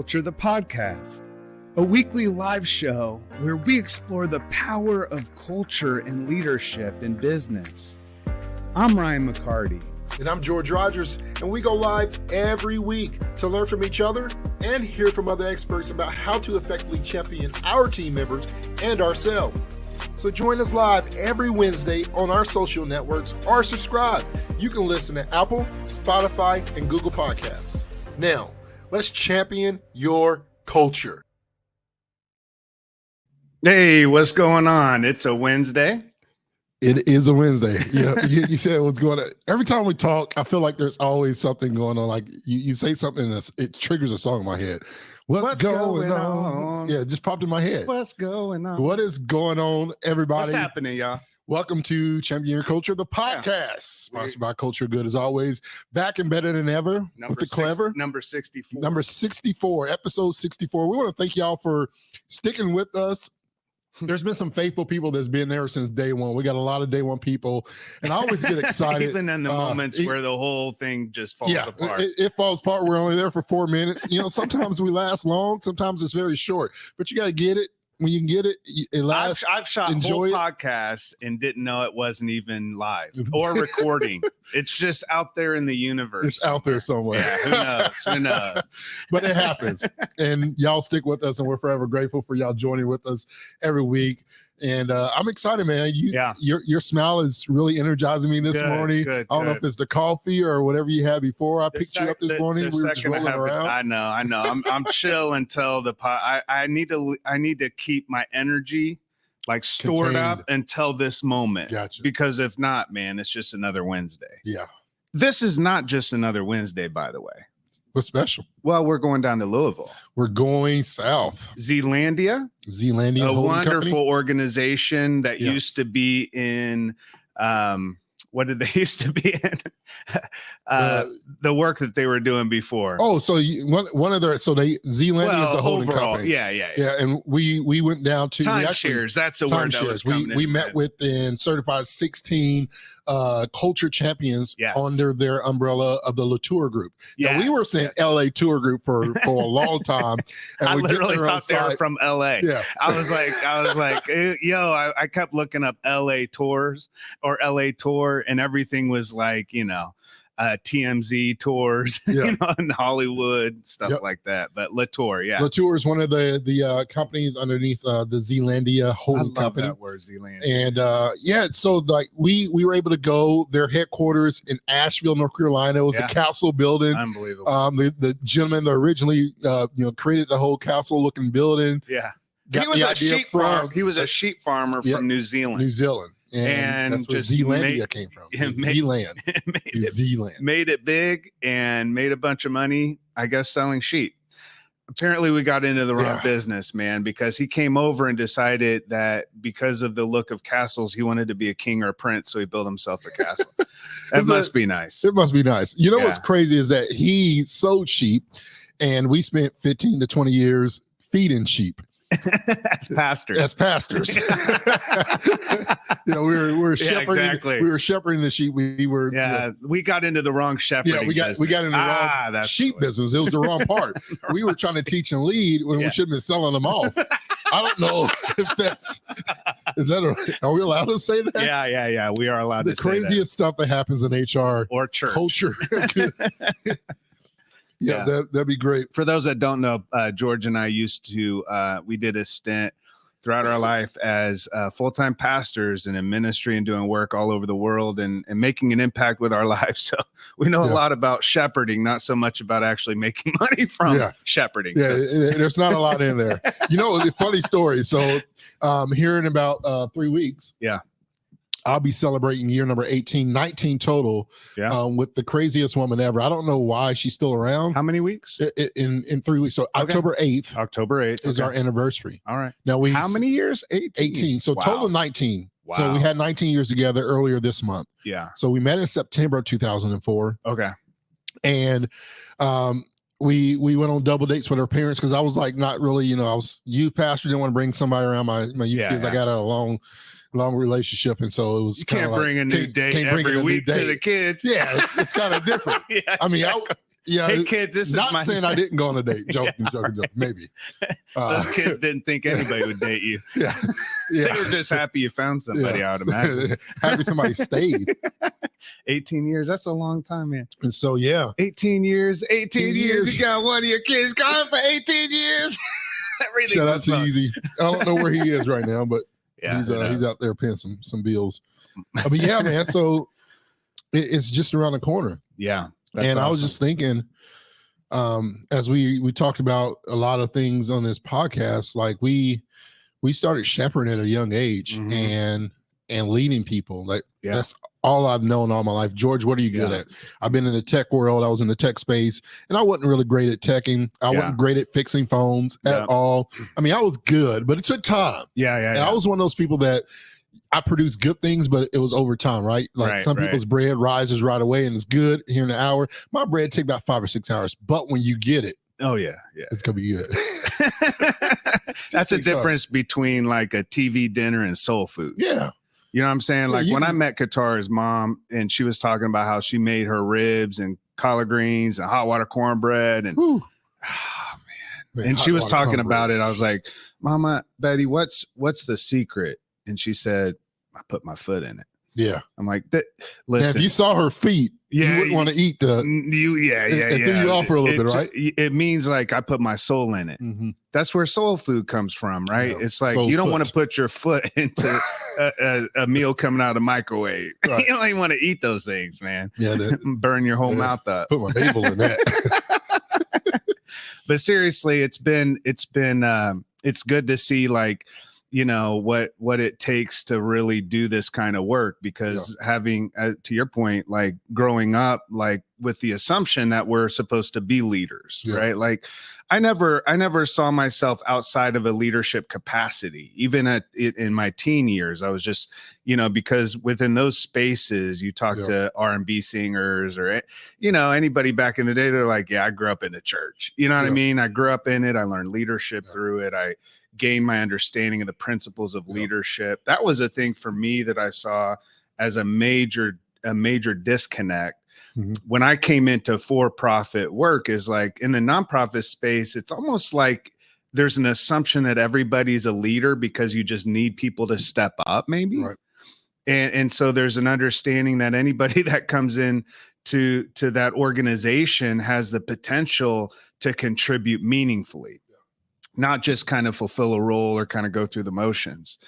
Culture, the podcast, a weekly live show where we explore the power of culture and leadership in business. I'm Ryan McCarty. And I'm George Rogers, and we go live every week to learn from each other and hear from other experts about how to effectively champion our team members and ourselves. So join us live every Wednesday on our social networks or subscribe. You can listen to Apple, Spotify, and Google Podcasts. Now, let's champion your culture. Hey, what's going on? It's a Wednesday. It is a Wednesday. You said what's going on. Every time we talk, I feel like there's always something going on. Like you say something and it triggers a song in my head. What's going on? Yeah, it just popped in my head. What's going on? What is going on, everybody? What's happening, y'all? Welcome to Champion Your Culture, the podcast, sponsored by Culture Good as always. Back and better than ever with the clever. Number 64. Number 64, episode 64. We want to thank y'all for sticking with us. There's been some faithful people that's been there since day one. We got a lot of day one people, and I always get excited. Even in the moments where the whole thing just falls apart. It falls apart. We're only there for 4 minutes. Sometimes we last long. Sometimes it's very short, but you got to get it. When you can get it, it lasts. I've shot whole podcasts and didn't know it wasn't even live or recording. It's just out there in the universe. It's out there somewhere. Yeah, who knows? Who knows? But it happens. And y'all stick with us, and we're forever grateful for y'all joining with us every week. And I'm excited, man. Your smile is really energizing me this morning. I don't know if it's the coffee or whatever you had before. I picked you up this morning. We were just rolling around. I know. I'm chill until the pot. I need to keep my energy like stored up until this moment. Gotcha. Because if not, man, it's just another Wednesday. Yeah. This is not just another Wednesday, by the way. What's special? Well, we're going down to Louisville. We're going south. Zealandia, a wonderful organization that used to be in what did they used to be in? The work that they were doing before. Oh, so Zealandia is the holding company. Yeah. And we went down to timeshares. That's the word that was coming we met with and certified 16 culture champions under their umbrella of the Latour Group. Now, we were saying LA Tour Group for a long time. And I literally thought they were from LA. Yeah. I was like, I kept looking up LA Tours or LA Tour, and everything was like, TMZ tours, in Hollywood, stuff like that. But Latour, Latour is one of the companies underneath the Zealandia holding company. I love that word, Zealandia. And so like we were able to go. Their headquarters in Asheville, North Carolina. It was a castle building. Unbelievable. The gentleman that originally created the whole castle looking building. Yeah. He was a sheep farmer. He was a sheep farmer from New Zealand. And that's where Zealandia came from. New Zealand. Made it big and made a bunch of money, I guess, selling sheep. Apparently, we got into the wrong business, man, because he came over and decided that because of the look of castles, he wanted to be a king or a prince, so he built himself a castle. That must be nice. It must be nice. You know what's crazy is that he sold sheep, and we spent 15 to 20 years feeding sheep. As pastors. We were shepherding. Exactly. We were shepherding the sheep. We got into the wrong shepherding. We got into the wrong sheep business. It was the wrong part. We were trying to teach and lead when we should have been selling them off. I don't know if are we allowed to say that? Yeah. We are allowed to say that. The craziest stuff that happens in HR or church culture. Yeah, that'd be great. For those that don't know, George and I we did a stint throughout our life as full-time pastors and in ministry and doing work all over the world and making an impact with our lives. So we know a lot about shepherding, not so much about actually making money from shepherding. Yeah, there's not a lot in there. The funny story. So here in about 3 weeks. Yeah. I'll be celebrating year number 18, 19 total with the craziest woman ever. I don't know why she's still around. How many weeks? In 3 weeks. So October 8th. Is our anniversary. All right. Now how many years? 18. So total 19. Wow. So we had 19 years together earlier this month. Yeah. So we met in September of 2004. Okay. And we went on double dates with our parents because I was like not really, I was youth pastor, didn't want to bring somebody around my youth kids. I got a long relationship, and so it was. You can't bring a new date every week to the kids. Yeah, it's kind of different. Exactly. I mean, Yeah, Hey kids, this is not my saying I didn't go on a date. Joking, maybe. Those kids didn't think anybody would date you. Yeah, They were just happy you found somebody, I would imagine. Happy somebody stayed. 18 years, that's a long time, man. And so, yeah. 18 years. You got one of your kids gone for 18 years. Shout out to Easy. I don't know where he is right now, but yeah, he's out there paying some bills. But yeah, man, so it's just around the corner. Yeah. And awesome. I was just thinking, as we talked about a lot of things on this podcast, like we started shepherding at a young age and leading people. Like that's all I've known all my life. George, what are you good at? I've been in the tech world. I was in the tech space, and I wasn't really great at teching. I wasn't great at fixing phones at all. I mean, I was good, but it took time. And I was one of those people that I produce good things, but it was over time, right? Like some people's bread rises right away and it's good here in an hour. My bread take about 5 or 6 hours, but when you get it, it's gonna be good. That's a difference between like a TV dinner and soul food. Yeah. You know what I'm saying? Like when I met Qatar's mom and she was talking about how she made her ribs and collard greens and hot water cornbread and and she was talking about it. I was like, Mama, Betty, what's the secret? And she said, I put my foot in it. Yeah. I'm like, listen. Now, if you saw her feet, you wouldn't want to eat the. It threw you off for a little bit, right? It means like I put my soul in it. That's where soul food comes from, right? Yeah, it's like you don't want to put your foot into a meal coming out of the microwave. Right. You don't even want to eat those things, man. Yeah, burn your whole mouth up. Put my navel in that. But seriously, it's good to see like, you know, what it takes to really do this kind of work, because having to your point, like growing up, like with the assumption that we're supposed to be leaders, right? Like I never saw myself outside of a leadership capacity, even in my teen years. I was just, you know, because within those spaces, you talk to R&B singers or, you know, anybody back in the day, they're like, I grew up in the church. You know what I mean? I grew up in it. I learned leadership through it. I gained my understanding of the principles of leadership. That was a thing for me that I saw as a major disconnect. When I came into for-profit work, is like in the nonprofit space, it's almost like there's an assumption that everybody's a leader because you just need people to step up, maybe. Right. And so there's an understanding that anybody that comes in to that organization has the potential to contribute meaningfully, not just kind of fulfill a role or kind of go through the motions.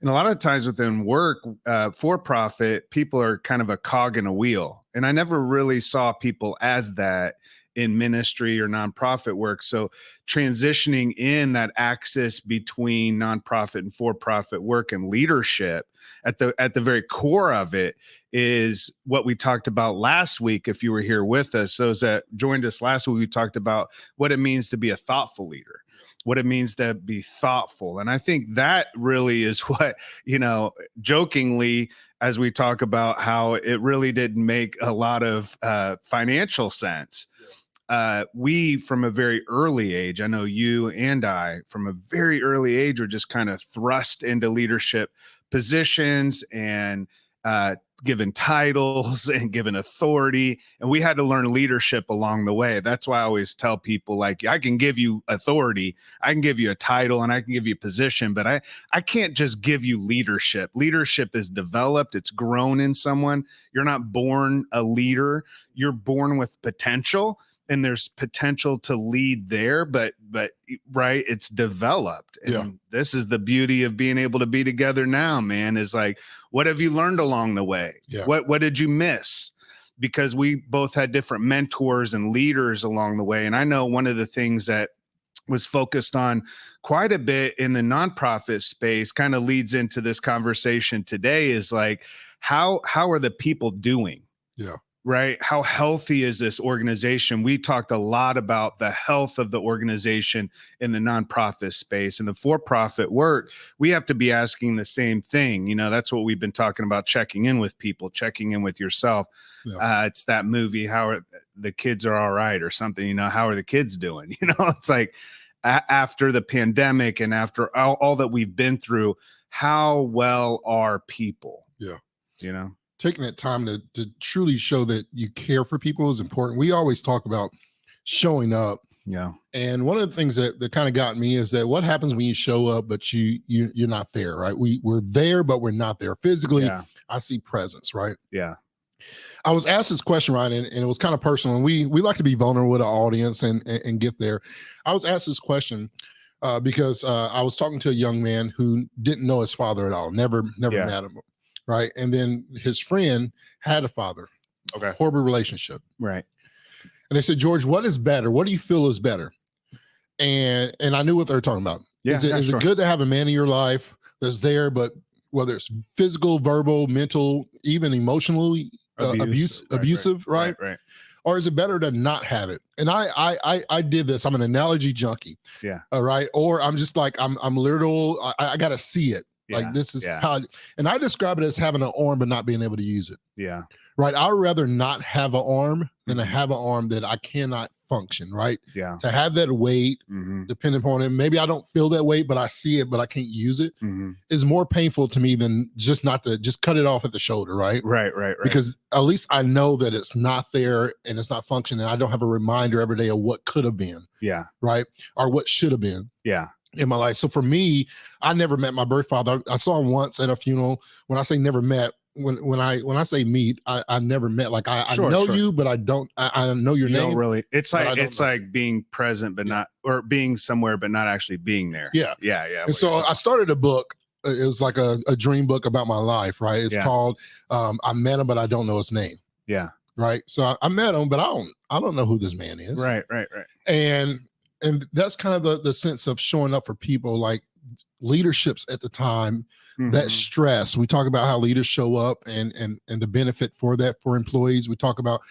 And a lot of times within work, for profit, people are kind of a cog in a wheel. And I never really saw people as that in ministry or nonprofit work. So transitioning in that axis between nonprofit and for-profit work and leadership at the very core of it is what we talked about last week. If you were here with us, those that joined us last week, we talked about what it means to be a thoughtful leader, what it means to be thoughtful. And I think that really is what, you know, jokingly, as we talk about how it really didn't make a lot of financial sense. We, from a very early age, I know you and I, from a very early age, were just kind of thrust into leadership positions and given titles and given authority, and we had to learn leadership along the way. That's why I always tell people, like, I can give you authority, I can give you a title, and I can give you a position, but I can't just give you leadership. Leadership is developed, it's grown in someone. You're not born a leader, you're born with potential, and there's potential to lead there, but right, it's developed. And this is the beauty of being able to be together now, man, is like, what have you learned along the way? What did you miss? Because we both had different mentors and leaders along the way. And I know one of the things that was focused on quite a bit in the nonprofit space kind of leads into this conversation today, is like, how are the people doing? Right? How healthy is this organization? We talked a lot about the health of the organization in the nonprofit space. And the for-profit work, we have to be asking the same thing. You know, that's what we've been talking about, checking in with people, checking in with yourself. It's that movie, the kids are all right, or something, you know, how are the kids doing? You know, it's like after the pandemic and after all that we've been through, how well are people? You know? Taking that time to truly show that you care for people is important. We always talk about showing up. Yeah. And one of the things that kind of got me is that what happens when you show up, but you're not there, right? We're there, but we're not there physically. Yeah. I see presence, right? Yeah. I was asked this question, right, and it was kind of personal. And we like to be vulnerable with our audience and get there. I was asked this question because I was talking to a young man who didn't know his father at all, never met him, right? And then his friend had a father, Okay, horrible relationship, right? And they said, George, what is better? What do you feel is better? And I knew what they were talking about. Yeah, is it good to have a man in your life that's there, but whether it's physical, verbal, mental, even emotionally abusive, right? Right. Or is it better to not have it? And I did this. I'm an analogy junkie. Yeah. All right. Or I'm just like, I'm literal. I got to see it. Yeah. Like this is how, and I describe it as having an arm, but not being able to use it. Yeah. Right. I'd rather not have an arm than to have an arm that I cannot function. Right. Yeah. To have that weight, depending upon it, maybe I don't feel that weight, but I see it, but I can't use it, is more painful to me than just not to just cut it off at the shoulder. Right. Right. Because at least I know that it's not there and it's not functioning. I don't have a reminder every day of what could have been. Yeah. Right. Or what should have been. Yeah. In my life. So for me, I never met my birth father. I saw him once at a funeral. When I say never met, when I say meet, I never met. Like I know you, but I don't. I know your name. Don't really. It's like being present, but not, or being somewhere, but not actually being there. Yeah. And so I started a book. It was like a dream book about my life. Right. It's called I Met Him, but I Don't Know His Name. Yeah. Right. So I met him, but I don't know who this man is. Right. And that's kind of the sense of showing up for people, like leaderships at the time, that stress. We talk about how leaders show up and the benefit for that for employees. We talk about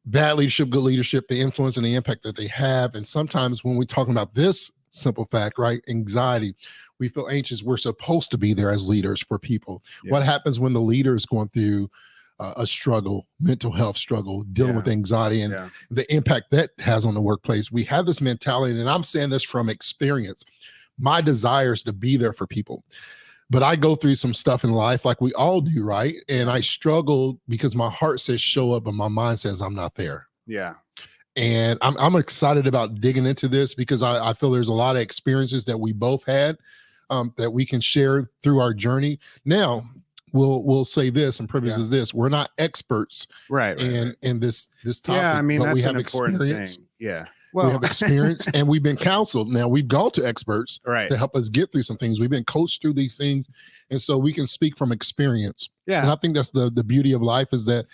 bad leadership, good leadership, the influence and the impact that they have. And sometimes when we talk about this simple fact, right, anxiety, we feel anxious. We're supposed to be there as leaders for people. Yeah. What happens when the leader is going through a struggle, mental health struggle, dealing with anxiety and the impact that has on the workplace? We have this mentality, and I'm saying this from experience. My desire is to be there for people, but I go through some stuff in life like we all do, right? And I struggle because my heart says show up, but my mind says I'm not there. Yeah. And I'm excited about digging into this because I feel there's a lot of experiences that we both had that we can share through our journey. Now, we'll say this and preface this: we're not experts, in this topic. Yeah, I mean, but that's we have an important experience. thing. Yeah, we have experience, and we've been counseled. Now we've gone to experts to help us get through some things. We've been coached through these things, and so we can speak from experience. Yeah, and I think that's the beauty of life, is that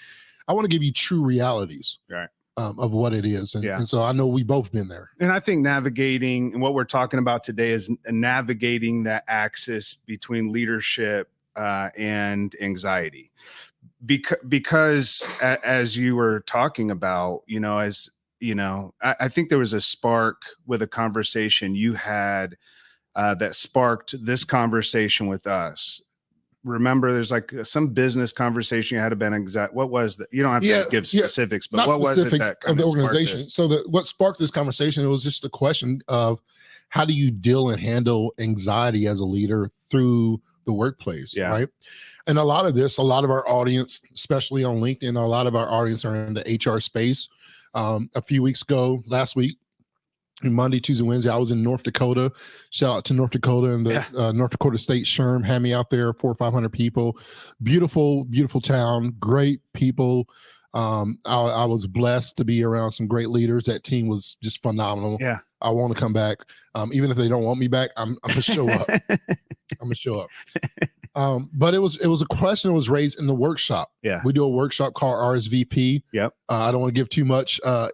I want to give you true realities. Right. Of what it is. And so I know we both been there. And I think navigating, and what we're talking about today is navigating that axis between leadership and anxiety. Because as you were talking about, I think there was a spark with a conversation you had that sparked this conversation with us. Remember, there's like some business conversation you had about exact. What was that? You don't have to give specifics, but what was it that of the organization? So what sparked this conversation? It was just the question of how do you deal and handle anxiety as a leader through the workplace, right? And a lot of our audience, especially on LinkedIn, a lot of our audience are in the HR space. A few weeks ago, last week, Monday, Tuesday, Wednesday, I was in North Dakota. Shout out to North Dakota and the North Dakota State SHRM had me out there, 400 or 500 people. Beautiful, beautiful town, great people. I was blessed to be around some great leaders. That team was just phenomenal. Yeah, I want to come back. Even if they don't want me back, I'm gonna show up. I'm gonna show up. But it was a question that was raised in the workshop. Yeah, we do a workshop called RSVP. Yep. I don't want to give too much on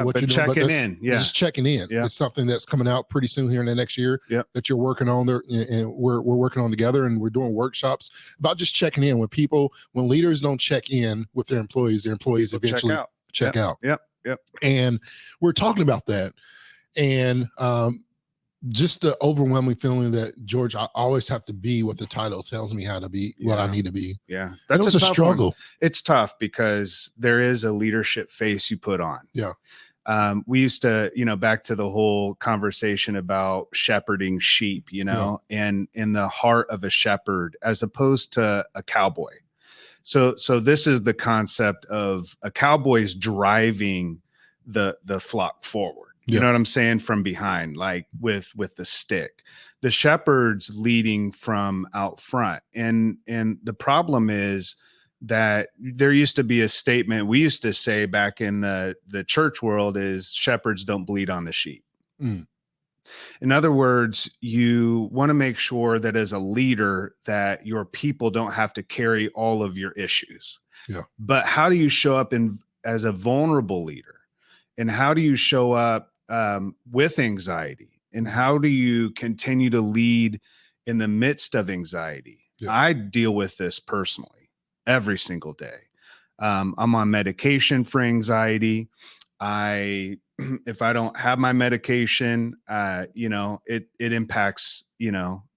what you're doing, checking in. Yeah, just checking in. Yeah, it's something that's coming out pretty soon here in the next year. Yep. That you're working on there, and we're working on together, and we're doing workshops about just checking in with people. When leaders don't check in with their employees eventually check out. Yep. And we're talking about that, and just the overwhelming feeling that, George, I always have to be what the title tells me how to be, what I need to be. Yeah. That's a struggle. One. It's tough because there is a leadership face you put on. Yeah. We used to, back to the whole conversation about shepherding sheep, and in the heart of a shepherd as opposed to a cowboy. So this is the concept of a cowboy's driving the flock forward. You know what I'm saying? From behind, like with the stick, the shepherd's leading from out front. And the problem is that there used to be a statement we used to say back in the church world is shepherds don't bleed on the sheep. In other words, you want to make sure that as a leader that your people don't have to carry all of your issues. But how do you show up as a vulnerable leader? And how do you show up with anxiety? And how do you continue to lead in the midst of anxiety? I deal with this personally every single day. I'm on medication for anxiety. If I don't have my medication, it impacts,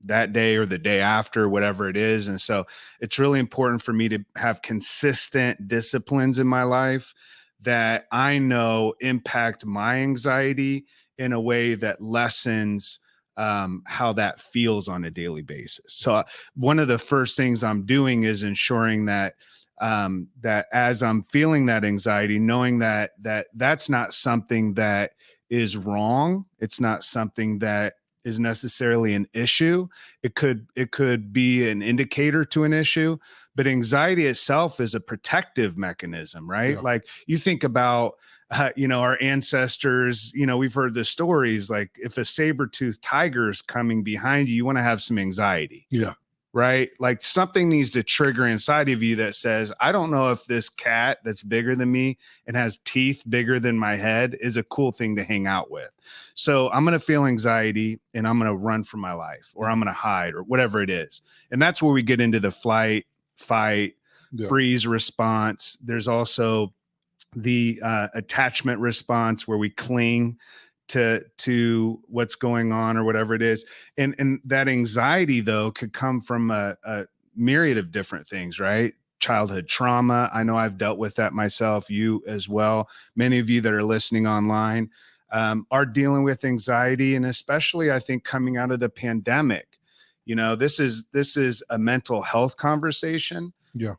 that day or the day after, whatever it is. And so it's really important for me to have consistent disciplines in my life that I know impact my anxiety in a way that lessens how that feels on a daily basis. So one of the first things I'm doing is ensuring that that as I'm feeling that anxiety, knowing that that's not something that is wrong. It's not something that is necessarily an issue. It could be an indicator to an issue, but anxiety itself is a protective mechanism, right? Like you think about, our ancestors, we've heard the stories, like if a saber-toothed tiger is coming behind you, you want to have some anxiety. Right? Like something needs to trigger inside of you that says, I don't know if this cat that's bigger than me and has teeth bigger than my head is a cool thing to hang out with. So I'm going to feel anxiety and I'm going to run for my life, or I'm going to hide, or whatever it is. And that's where we get into the flight, fight, freeze response. There's also the attachment response where we cling to what's going on or whatever it is. And that anxiety though could come from a myriad of different things, right? Childhood trauma. I know I've dealt with that myself, you as well. Many of you that are listening online are dealing with anxiety, and especially I think coming out of the pandemic, this is a mental health conversation.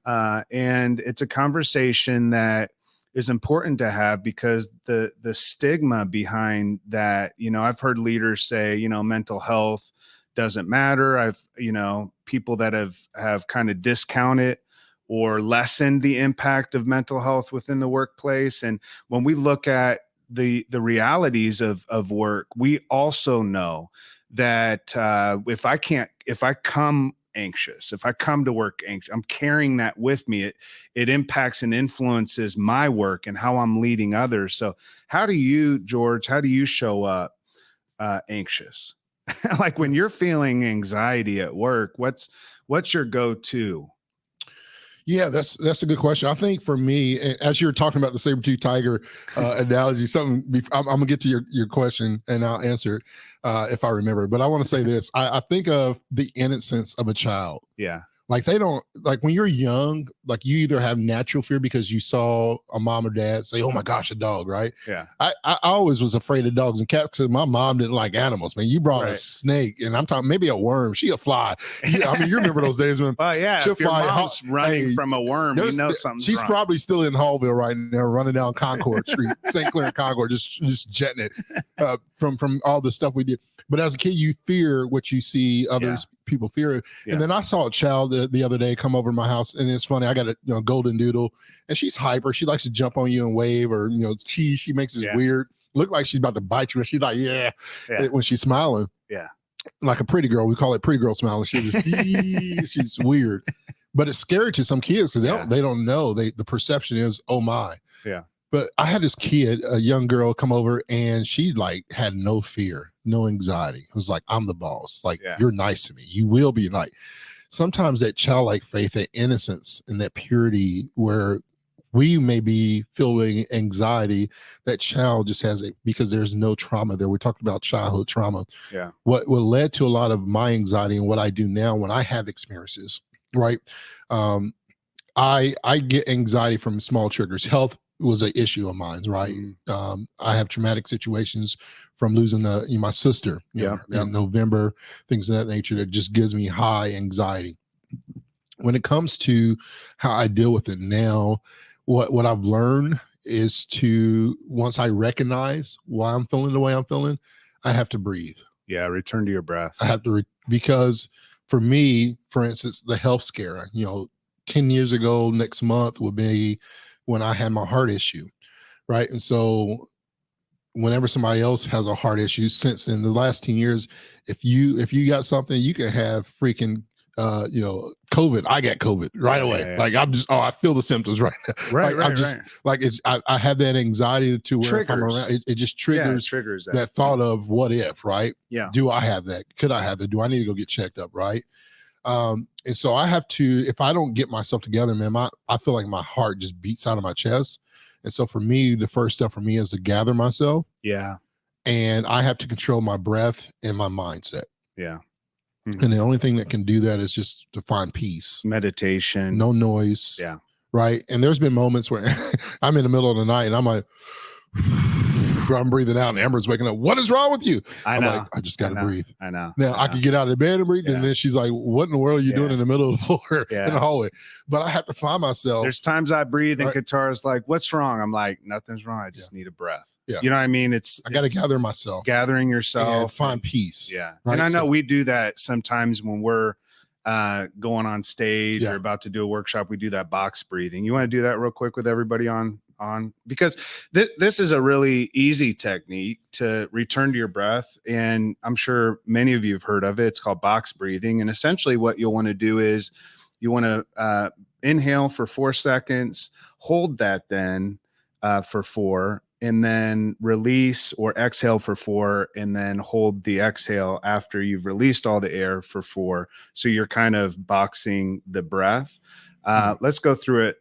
And it's a conversation that is important to have because the stigma behind that, I've heard leaders say, mental health doesn't matter. I've, people that have kind of discounted or lessened the impact of mental health within the workplace. And when we look at the realities of work, we also know that if I come anxious, if I come to work anxious, I'm carrying that with me. It impacts and influences my work and how I'm leading others. So how do you, George, show up anxious? Like when you're feeling anxiety at work, what's your go-to? Yeah, that's a good question. I think for me, as you're talking about the saber-tooth tiger analogy, I'm gonna get to your question and I'll answer it if I remember. But I want to say this: I think of the innocence of a child. Like they don't, like when you're young, like you either have natural fear because you saw a mom or dad say, "Oh my gosh, a dog," right? I always was afraid of dogs and cats because my mom didn't like animals. Man, you brought a snake, and I'm talking maybe a worm. She a fly. You remember those days when she'll fly. Your mom's running from a worm, something's she's wrong. Probably still in Hallville right now, running down Concord Street, St. Clair and Concord, just jetting it from all the stuff we did. But as a kid, you fear what you see others people fear. And then I saw a child the other day come over to my house, and it's funny. I got a golden doodle, and she's hyper. She likes to jump on you and wave, or she makes this weird look like she's about to bite you, and she's like when she's smiling, like a pretty girl. We call it pretty girl smiling. She's just she's weird, but it's scary to some kids because they don't know. The perception is, oh my. But I had this kid, a young girl, come over, and she had no fear, no anxiety. It was like, I'm the boss. Like, you're nice to me. You will be like. Sometimes that childlike faith, that innocence, and that purity, where we may be feeling anxiety, that child just has it because there's no trauma there. We talked about childhood trauma. What led to a lot of my anxiety and what I do now when I have experiences, right? I get anxiety from small triggers. Health was an issue of mine, right? I have traumatic situations from losing my sister in November, things of that nature that just gives me high anxiety. When it comes to how I deal with it now, what I've learned is to, once I recognize why I'm feeling the way I'm feeling, I have to breathe. Yeah. Return to your breath. I have to, because for me, for instance, the health scare, 10 years ago, next month would be when I had my heart issue. Right. And so whenever somebody else has a heart issue, since in the last 10 years, if you got something, you can have freaking COVID. I got COVID right away. Yeah. Like, I'm just, I feel the symptoms right now. Right. Like, I'm just like, I have that anxiety to where if I'm around, it just triggers, that thought of what if, right? Yeah. Do I have that? Could I have that? Do I need to go get checked up? Right. And so I have to, if I don't get myself together, man, I feel like my heart just beats out of my chest. And so for me, the first step for me is to gather myself. Yeah. And I have to control my breath and my mindset. Yeah. Mm-hmm. And the only thing that can do that is just to find peace. Meditation. No noise. Yeah. Right. And there's been moments where I'm in the middle of the night and I'm like, I'm breathing out and Amber's waking up. What is wrong with you? I'm like, I just got to breathe. I know. Now I can get out of bed and breathe. And then she's like, what in the world are you doing in the middle of the floor in the hallway? But I have to find myself. There's times I breathe and Qatar's like, what's wrong? I'm like, nothing's wrong. I just need a breath. Yeah. You know what I mean? I got to gather myself. Gathering yourself. And find peace. Yeah. Right? And I know we do that sometimes when we're going on stage or about to do a workshop. We do that box breathing. You want to do that real quick with everybody on because this is a really easy technique to return to your breath, and I'm sure many of you have heard of it. It's called box breathing, and essentially what you'll want to do is you want to inhale for 4 seconds, hold that then for 4, and then release or exhale for 4, and then hold the exhale after you've released all the air for 4. So you're kind of boxing the breath. Let's go through it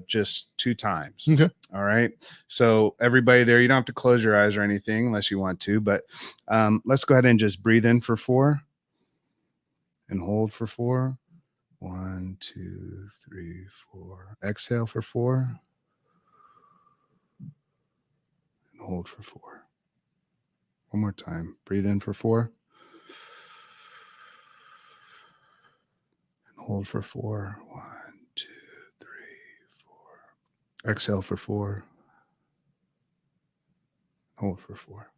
just 2 times. Okay. All right. So everybody there, you don't have to close your eyes or anything unless you want to, but let's go ahead and just breathe in for 4 and hold for 4. 1, 2, 3, 4. Exhale for 4 and hold for 4. One more time. Breathe in for 4 and hold for 4. 1, 2, 3, 4. Exhale for 4. Hold for 4.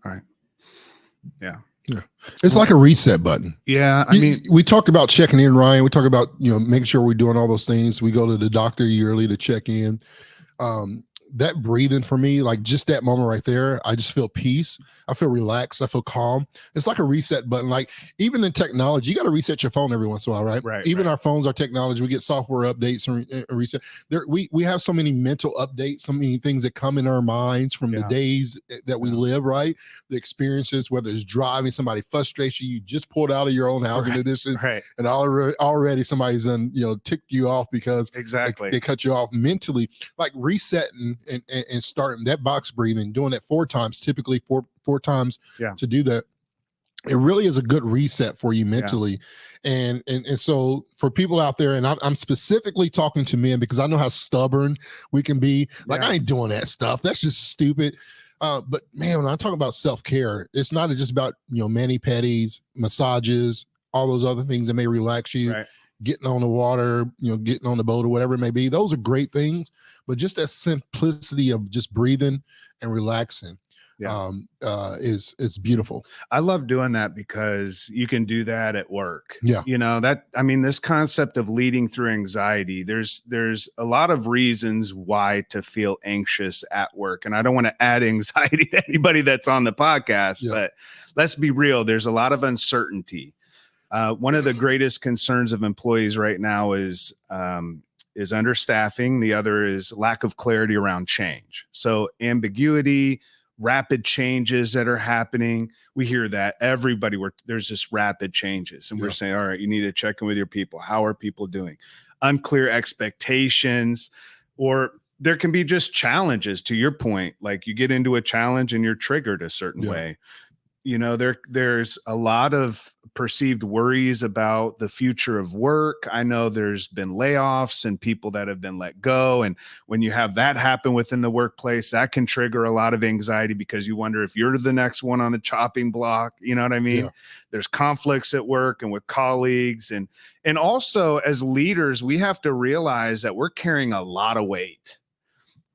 All right. Yeah. Yeah. It's like a reset button. Yeah. I mean, we talked about checking in, Ryan. We talk about, making sure we're doing all those things. We go to the doctor yearly to check in. That breathing for me, like just that moment right there, I just feel peace. I feel relaxed. I feel calm. It's like a reset button. Like even in technology, you got to reset your phone every once in a while, right? Right. Even our phones, our technology, we get software updates and reset. We have so many mental updates, so many things that come in our minds from the days that we live, right? The experiences, whether it's driving, somebody frustrates you, you just pulled out of your own house in addition, and already somebody's done, ticked you off because they cut you off mentally. Like resetting and starting that box breathing, doing that 4 times, typically four times to do that. It really is a good reset for you mentally. And so for people out there, and I'm specifically talking to men because I know how stubborn we can be. Like, I ain't doing that stuff. That's just stupid. But man, when I talk about self-care, it's not just about, mani-pedis, massages, all those other things that may relax you. Right. Getting on the water, getting on the boat or whatever it may be. Those are great things, but just that simplicity of just breathing and relaxing is beautiful. I love doing that because you can do that at work. Yeah. This concept of leading through anxiety, there's a lot of reasons why to feel anxious at work. And I don't want to add anxiety to anybody that's on the podcast, but let's be real. There's a lot of uncertainty. One of the greatest concerns of employees right now is understaffing. The other is lack of clarity around change. So ambiguity, rapid changes that are happening. We hear that there's just rapid changes, and we're saying, all right, you need to check in with your people. How are people doing? Unclear expectations, or there can be just challenges, to your point. Like you get into a challenge and you're triggered a certain way. There's a lot of perceived worries about the future of work. I know there's been layoffs and people that have been let go. And when you have that happen within the workplace, that can trigger a lot of anxiety because you wonder if you're the next one on the chopping block. You know what I mean? Yeah. There's conflicts at work and with colleagues. And also as leaders, we have to realize that we're carrying a lot of weight.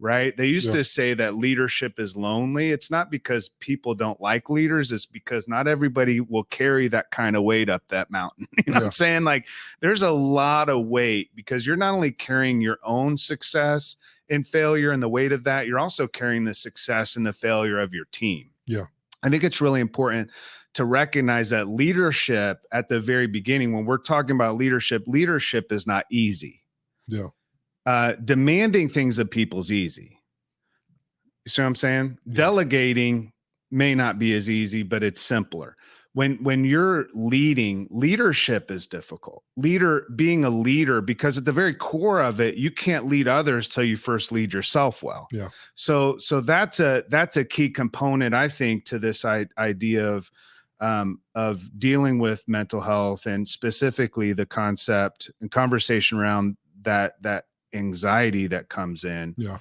right? They used Yeah. to say that leadership is lonely. It's not because people don't like leaders. It's because not everybody will carry that kind of weight up that mountain. You know what I'm saying? Like there's a lot of weight because you're not only carrying your own success and failure and the weight of that, you're also carrying the success and the failure of your team. Yeah. I think it's really important to recognize that leadership at the very beginning, when we're talking about leadership, leadership is not easy. Yeah. Demanding things of people is easy. You see what I'm saying? Yeah. Delegating may not be as easy, but it's simpler. When you're leading, leadership is difficult. Being a leader, because at the very core of it, you can't lead others till you first lead yourself well. Yeah. So that's a key component, I think, to this idea of dealing with mental health, and specifically the concept and conversation around that anxiety that comes in. Yeah.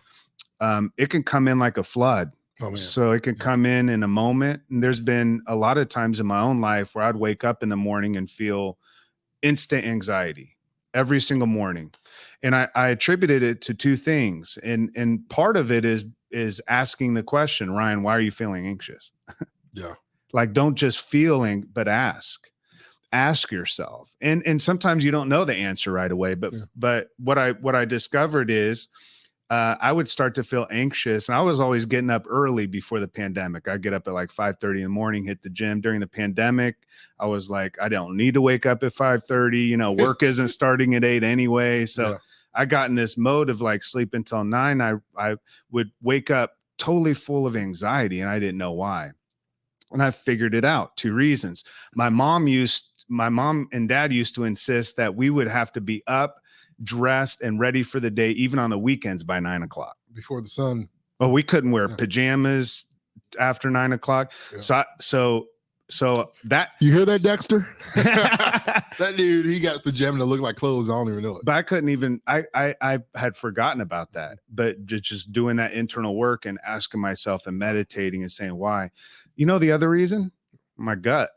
It can come in like a flood. Oh, man. So it can come in a moment. And there's been a lot of times in my own life where I'd wake up in the morning and feel instant anxiety every single morning. And I attributed it to two things. And part of it is asking the question, Ryan, why are you feeling anxious? Yeah. Like, don't just feeling, but ask yourself. And sometimes you don't know the answer right away, but what I discovered is I would start to feel anxious, and I was always getting up early before the pandemic. I'd get up at like 5:30 in the morning, hit the gym. During the pandemic, I was like, I don't need to wake up at 5:30. You know, work isn't starting at 8 anyway. So I got in this mode of like sleep until 9. I would wake up totally full of anxiety, and I didn't know why. And I figured it out. 2 reasons. My mom and dad used to insist that we would have to be up, dressed, and ready for the day, even on the weekends by 9 o'clock. Before the sun. Well, we couldn't wear pajamas after 9 o'clock. Yeah. So that you hear that, Dexter? That dude, he got pajamas that look like clothes. I don't even know it. But I couldn't even. I had forgotten about that. But just doing that internal work and asking myself and meditating and saying why. You know the other reason? My gut.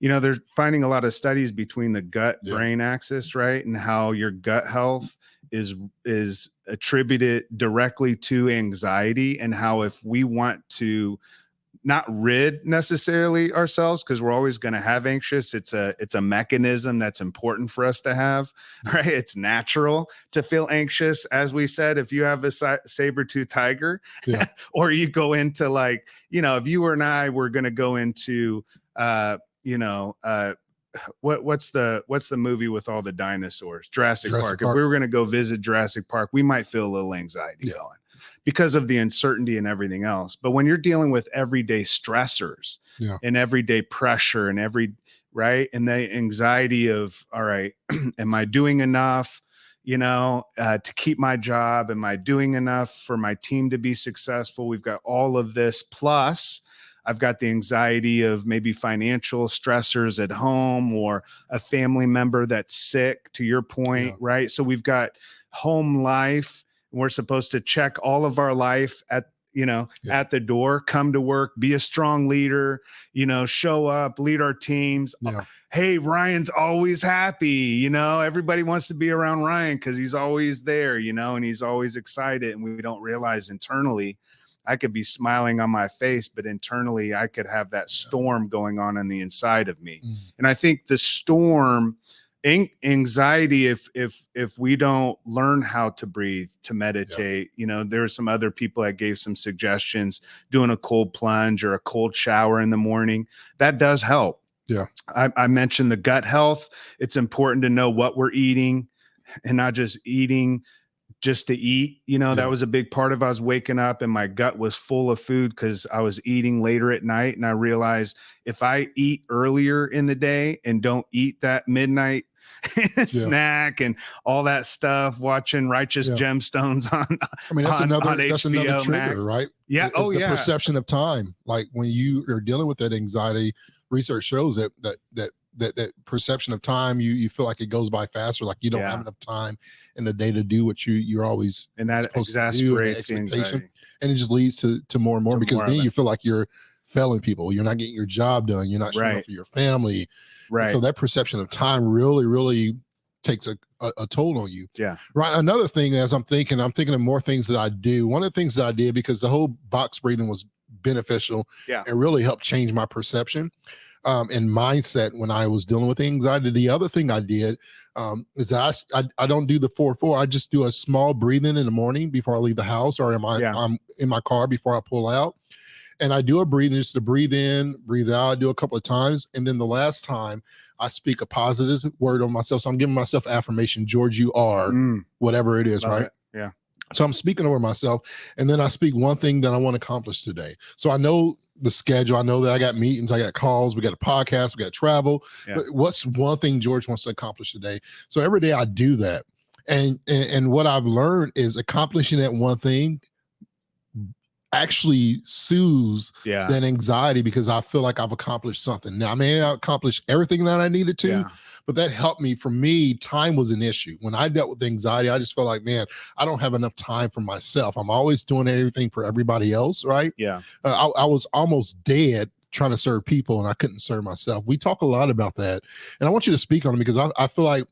You know, they're finding a lot of studies between the gut brain axis, right? And how your gut health is attributed directly to anxiety, and how if we want to not rid necessarily ourselves, because we're always going to have anxious, it's a mechanism that's important for us to have, right? It's natural to feel anxious. As we said, if you have a saber-tooth tiger, or you go into like, you know, if you and I were going to go into what's the movie with all the dinosaurs? Jurassic Park. If we were going to go visit Jurassic Park, we might feel a little anxiety going because of the uncertainty and everything else. But when you're dealing with everyday stressors and everyday pressure and and the anxiety of, all right, am I doing enough, to keep my job? Am I doing enough for my team to be successful? We've got all of this, plus I've got the anxiety of maybe financial stressors at home or a family member that's sick, to your point, right? So we've got home life. We're supposed to check all of our life at the door, come to work, be a strong leader, show up, lead our teams. Hey, Ryan's always happy. Everybody wants to be around Ryan because he's always there, and he's always excited. And we don't realize internally, I could be smiling on my face, but internally I could have that storm going on the inside of me. And I think the storm, anxiety, if we don't learn how to breathe, to meditate, there are some other people that gave some suggestions, doing a cold plunge or a cold shower in the morning. That does help. I mentioned the gut health. It's important to know what we're eating and not just eating just to eat. That was a big part of, I was waking up and my gut was full of food because I was eating later at night. And I realized if I eat earlier in the day and don't eat that midnight snack and all that stuff, watching Righteous Gemstones on, that's another HBO trigger, Max. right? Yeah. It's the perception of time. Like when you are dealing with that anxiety, research shows that perception of time, you feel like it goes by faster, like you don't have enough time in the day to do what you're always, and that exasperates the anxiety. And it just leads to more and more, because then you feel like you're failing people, you're not getting your job done, you're not showing up for your family, right? So that perception of time really takes a toll on you. Yeah. Right. Another thing, as I'm thinking of more things that I do. One of the things that I did, because the whole box breathing was beneficial and really helped change my perception and mindset when I was dealing with anxiety. The other thing I did is that I don't do the 4-4. I just do a small breathing in the morning before I leave the house, or I'm in my car before I pull out. And I do a breathing, just to breathe in, breathe out. I do a couple of times. And then the last time I speak a positive word on myself. So I'm giving myself affirmation, George, you are whatever it is, Love right? It. Yeah. So I'm speaking over myself. And then I speak one thing that I want to accomplish today. So I know the schedule. I know that I got meetings, I got calls, we got a podcast, we got travel. But what's one thing George wants to accomplish today? So every day I do that. And what I've learned is accomplishing that one thing actually soothes that anxiety, because I feel like I've accomplished something. Now, I may not accomplish everything that I needed to, but that helped me. For me, time was an issue. When I dealt with anxiety, I just felt like, man, I don't have enough time for myself. I'm always doing everything for everybody else, right? Yeah. I was almost dead trying to serve people, and I couldn't serve myself. We talk a lot about that. And I want you to speak on it, because I feel like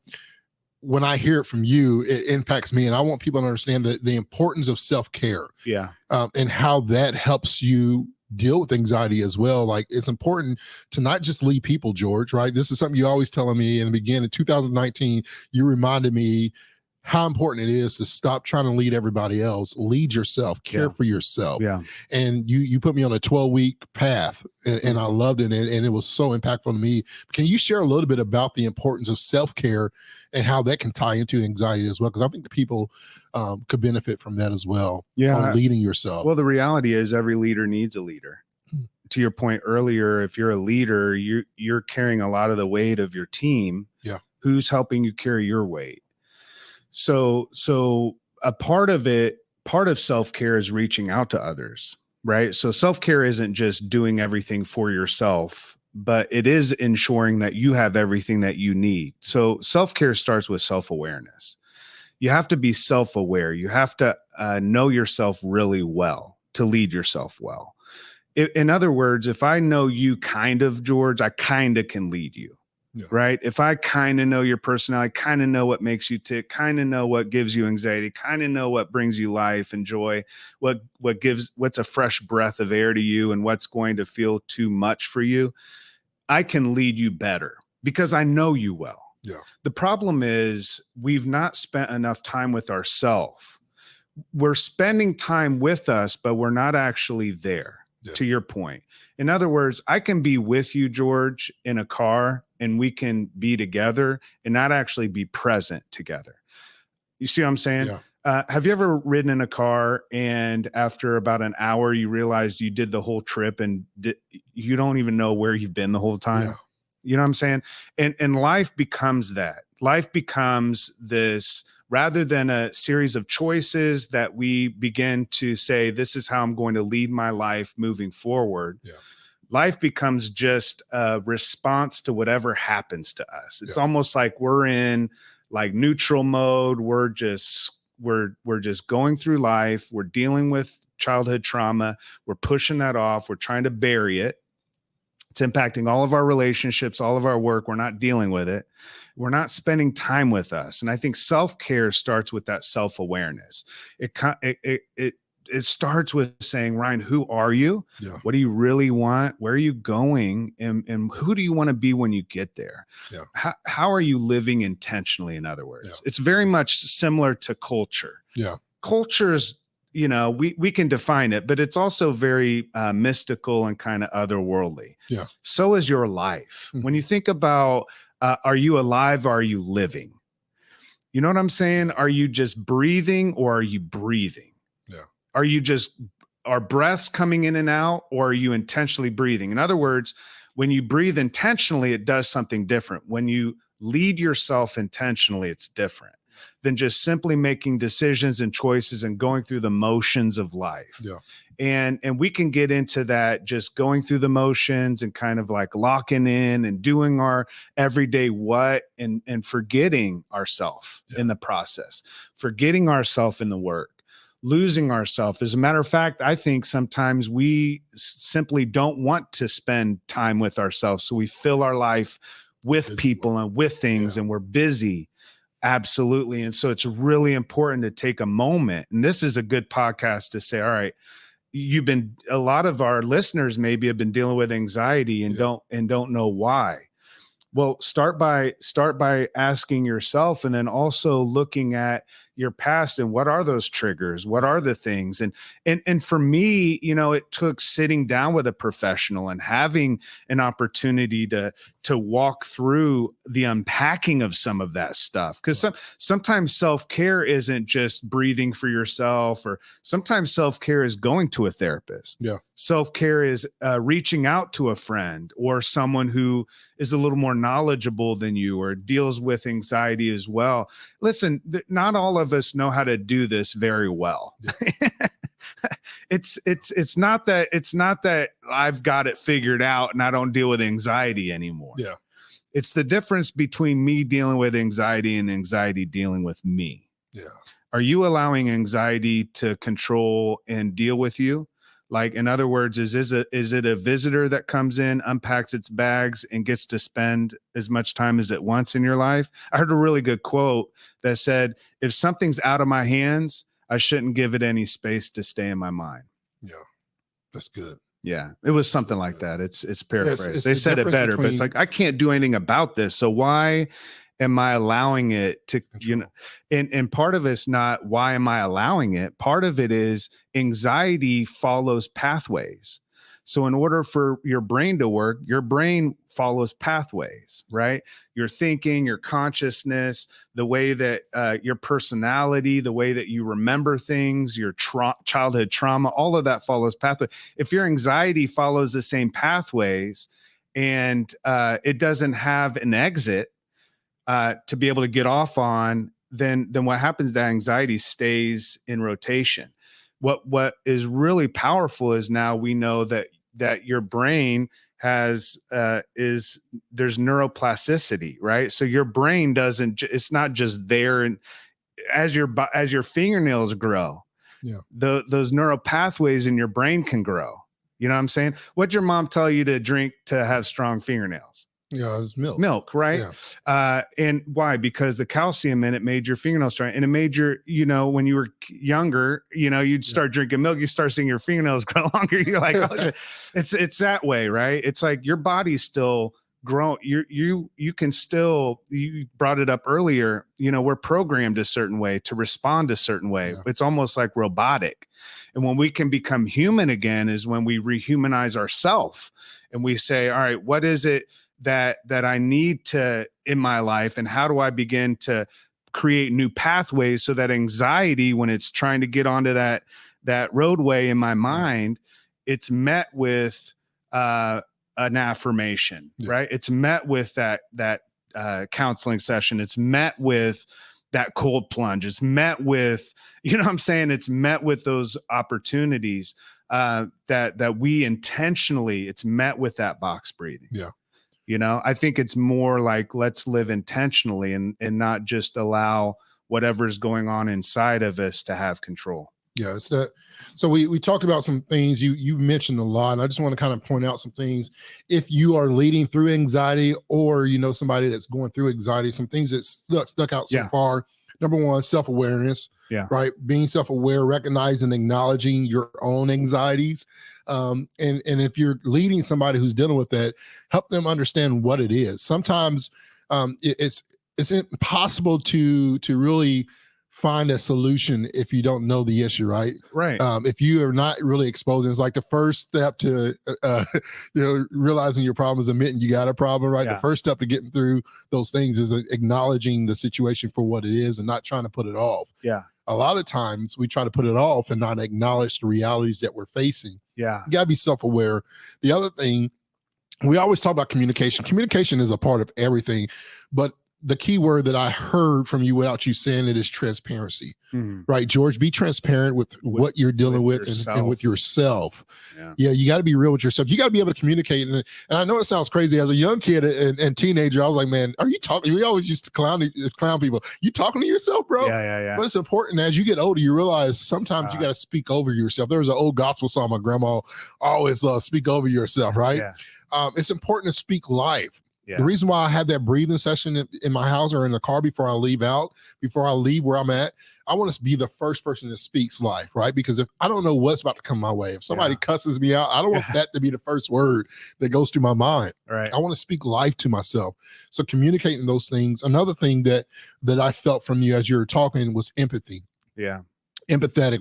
when I hear it from you, it impacts me. And I want people to understand the importance of self-care. Yeah. And how that helps you deal with anxiety as well. Like, it's important to not just lead people, George, right? This is something you always telling me in the beginning of 2019. You reminded me how important it is to stop trying to lead everybody else. Lead yourself, care for yourself. Yeah. And you put me on a 12-week path, and I loved it. And it was so impactful to me. Can you share a little bit about the importance of self-care and how that can tie into anxiety as well? Because I think the people could benefit from that as well. On leading yourself. Well, the reality is every leader needs a leader. To your point earlier, if you're a leader, you're carrying a lot of the weight of your team. Yeah. Who's helping you carry your weight? So a part of self-care is reaching out to others, right? So self-care isn't just doing everything for yourself, but it is ensuring that you have everything that you need. So self-care starts with self-awareness. You have to be self-aware. You have to know yourself really well to lead yourself well. In other words, if I know you kind of, George, I kind of can lead you. Yeah. Right. If I kind of know your personality, kind of know what makes you tick, kind of know what gives you anxiety, kind of know what brings you life and joy, what's a fresh breath of air to you, and what's going to feel too much for you, I can lead you better because I know you well. Yeah. The problem is we've not spent enough time with ourselves. We're spending time with us, but we're not actually there. Yeah. To your point. In other words, I can be with you, George, in a car, and we can be together and not actually be present together. You see what I'm saying? Yeah. Have you ever ridden in a car and after about an hour, you realized you did the whole trip and you don't even know where you've been the whole time? Yeah. You know what I'm saying? And life becomes that. Life becomes this, rather than a series of choices that we begin to say, this is how I'm going to lead my life moving forward. Yeah. Life becomes just a response to whatever happens to us. It's almost like we're in like neutral mode. We're just going through life. We're dealing with childhood trauma. We're pushing that off. We're trying to bury it. It's impacting all of our relationships, all of our work. We're not dealing with it. We're not spending time with us. And I think self-care starts with that self-awareness. It starts with saying, Ryan, who are you? Yeah. What do you really want? Where are you going? And who do you want to be when you get there? Yeah. How are you living intentionally, in other words? Yeah. It's very much similar to culture. Yeah. Culture's, we can define it, but it's also very mystical and kind of otherworldly. Yeah. So is your life. Mm-hmm. When you think about, are you alive? Or are you living? You know what I'm saying? Are you just breathing or are you breathing? Yeah. Are breaths coming in and out, or are you intentionally breathing? In other words, when you breathe intentionally, it does something different. When you lead yourself intentionally, it's different than just simply making decisions and choices and going through the motions of life. Yeah. And we can get into that, just going through the motions and kind of like locking in and doing our everyday and forgetting ourselves in the process, forgetting ourselves in the work, losing ourselves. As a matter of fact, I think sometimes we simply don't want to spend time with ourselves. So we fill our life with people and with things, and we're busy. Absolutely. And so it's really important to take a moment. And this is a good podcast to say, all right, a lot of our listeners maybe have been dealing with anxiety and don't know why. Well, start by asking yourself, and then also looking at your past and what are those triggers? What are the things? And for me, it took sitting down with a professional and having an opportunity to walk through the unpacking of some of that stuff. Because sometimes self-care isn't just breathing for yourself, or sometimes self-care is going to a therapist. Yeah. Self-care is reaching out to a friend or someone who is a little more knowledgeable than you or deals with anxiety as well. Listen, not all of us know how to do this very well. Yeah. It's not that I've got it figured out and I don't deal with anxiety anymore. Yeah. It's the difference between me dealing with anxiety and anxiety dealing with me. Yeah. Are you allowing anxiety to control and deal with you? Like, in other words, is it a visitor that comes in, unpacks its bags, and gets to spend as much time as it wants in your life? I heard a really good quote that said, if something's out of my hands, I shouldn't give it any space to stay in my mind. Yeah, that's good. Yeah, it was something like that. It's paraphrased. It's they the said it better, difference but it's like, I can't do anything about this. So why am I allowing it to, and part of it's not why am I allowing it? Part of it is anxiety follows pathways. So in order for your brain to work, your brain follows pathways, right? Your thinking, your consciousness, the way that your personality, the way that you remember things, your childhood trauma, all of that follows pathways. If your anxiety follows the same pathways and it doesn't have an exit to be able to get off on, then what happens, that anxiety stays in rotation. What is really powerful is now we know that your brain has there's neuroplasticity, right? So your brain it's not just there, and as your fingernails grow, those neural pathways in your brain can grow. You know what I'm saying? What'd your mom tell you to drink to have strong fingernails? Yeah, it's milk. Milk, right? Yeah. And why? Because the calcium in it made your fingernails strong, and it made your, when you were younger, you'd start drinking milk, you start seeing your fingernails grow longer. You're like, oh shit. It's that way, right? It's like your body's still growing. You can still. You brought it up earlier. We're programmed a certain way to respond a certain way. Yeah. It's almost like robotic. And when we can become human again is when we rehumanize ourselves, and we say, all right, what is it that I need to in my life, and how do I begin to create new pathways so that anxiety, when it's trying to get onto that roadway in my mind, it's met with an affirmation, right? It's met with that counseling session. It's met with that cold plunge. It's met with, what I'm saying? It's met with those opportunities that we intentionally, it's met with that box breathing. Yeah. I think it's more like, let's live intentionally and not just allow whatever's going on inside of us to have control. Yeah, it's that. So we talked about some things you mentioned a lot, and I just want to kind of point out some things. If you are leading through anxiety, or somebody that's going through anxiety, some things that stuck out so far. Number one, self-awareness. Yeah. Right. Being self-aware, recognizing, acknowledging your own anxieties. And if you're leading somebody who's dealing with that, help them understand what it is. Sometimes it's impossible to really find a solution if you don't know the issue, right? Right. If you are not really exposing, it's like the first step to realizing your problem is admitting you got a problem, right? Yeah. The first step to getting through those things is acknowledging the situation for what it is and not trying to put it off. Yeah. A lot of times we try to put it off and not acknowledge the realities that we're facing. Yeah. You got to be self-aware. The other thing, we always talk about communication. Communication is a part of everything, but the key word that I heard from you without you saying it is transparency, right? George, be transparent with what you're dealing with and with yourself. Yeah, you got to be real with yourself. You got to be able to communicate. And I know it sounds crazy. As a young kid and teenager, I was like, man, are you talking? We always used to clown people. You talking to yourself, bro? Yeah. But it's important as you get older, you realize sometimes you got to speak over yourself. There was an old gospel song my grandma always speak over yourself, right? Yeah. It's important to speak life. The reason why I have that breathing session in my house or in the car before I leave where I'm at, I want to be the first person that speaks life, right? Because if I don't know what's about to come my way, if somebody cusses me out, I don't want that to be the first word that goes through my mind. Right. I want to speak life to myself. So communicating those things. Another thing that I felt from you as you were talking was empathy. Yeah. Empathetic.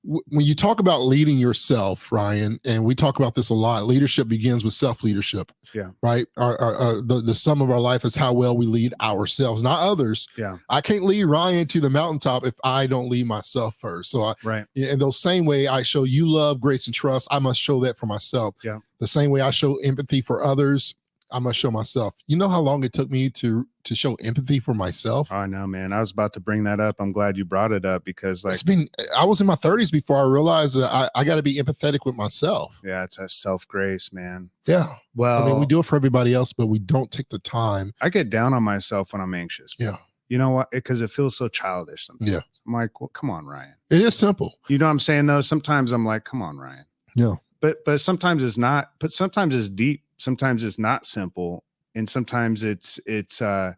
When you talk about leading yourself, Ryan, and we talk about this a lot, leadership begins with self-leadership. Yeah. Right. The sum of our life is how well we lead ourselves, not others. Yeah. I can't lead Ryan to the mountaintop if I don't lead myself first. So in those same way I show you love, grace, and trust, I must show that for myself. Yeah. The same way I show empathy for others, I must show myself. You know how long it took me to show empathy for myself? I know, man. I was about to bring that up. I'm glad you brought it up because I was in my 30s before I realized that I got to be empathetic with myself. Yeah, it's a self-grace, man. Yeah. Well, I mean, we do it for everybody else, but we don't take the time. I get down on myself when I'm anxious. Yeah. You know what? Because it feels so childish sometimes. Yeah. I'm like, well, come on, Ryan. It is simple. You know what I'm saying, though? Sometimes I'm like, come on, Ryan. Yeah. But sometimes it's not. But sometimes it's deep. Sometimes it's not simple. And sometimes the